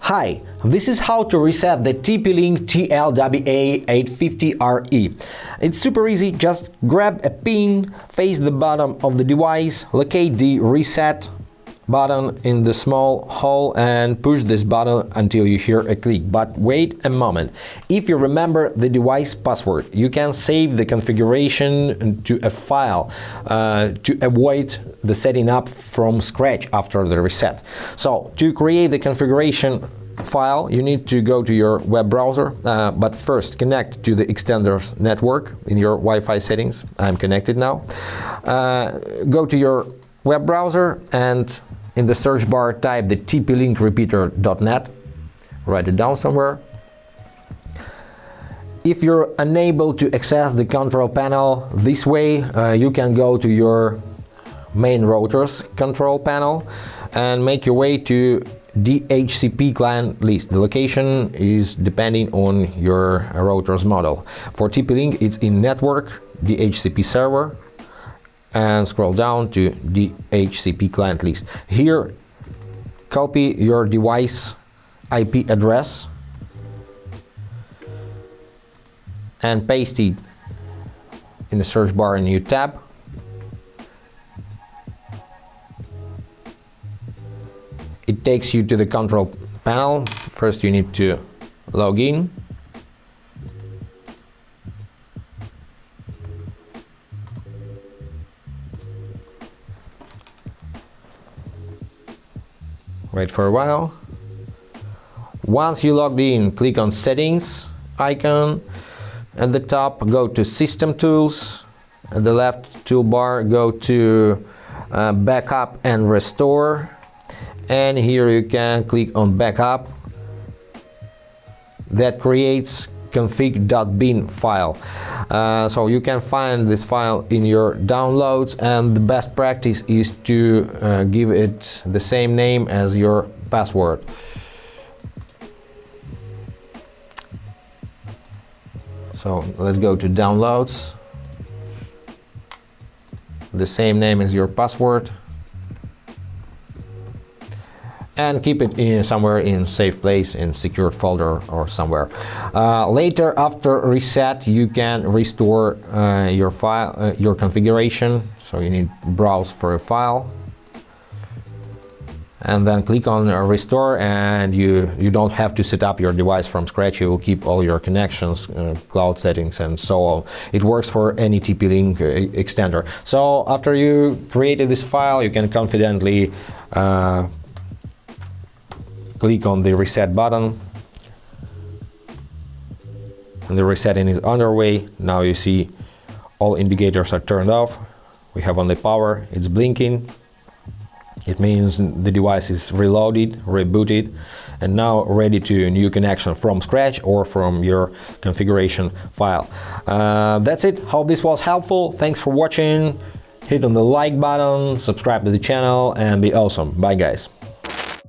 Hi, this is how to reset the TP-Link TL-WA850RE. It's super easy, just grab a pin, face the bottom of the device, locate the reset button in the small hole and push this button until you hear a click. But wait a moment, if you remember the device password, you can save the configuration to a file to avoid the setting up from scratch after the reset. So to create the configuration file, you need to go to your web browser, but first connect to the extender's network in your Wi-Fi settings. I'm connected now. Go to your web browser and in the search bar type the TP-Link repeater.net. Write it down somewhere. If you're unable to access the control panel this way, you can go to your main router's control panel and make your way to DHCP client list. The location is depending on your router's model. For TP-Link, it's in network, DHCP server, and scroll down to DHCP client list. Here, copy your device IP address and paste it in the search bar in a new tab. It takes you to the control panel. First you need to log in. Wait for a while. Once you logged in, click on Settings icon. At the top, go to System Tools. At the left toolbar, go to Backup and Restore. And here you can click on Backup. That creates config.bin file. So you can find this file in your downloads, and the best practice is to give it the same name as your password. So let's go to downloads. The same name as your password. And keep it in somewhere in safe place, in secured folder or somewhere. Later, after reset, you can restore your file, your configuration. So you need to browse for a file, and then click on restore, and you don't have to set up your device from scratch. You will keep all your connections, cloud settings, and so on. It works for any TP-Link extender. So after you created this file, you can confidently click on the reset button, and the resetting is underway. Now you see all indicators are turned off. We have only power, it's blinking. It means the device is reloaded, rebooted, and now ready to new connection from scratch or from your configuration file. That's it. Hope this was helpful. Thanks for watching. Hit on the like button, subscribe to the channel, and be awesome. Bye guys.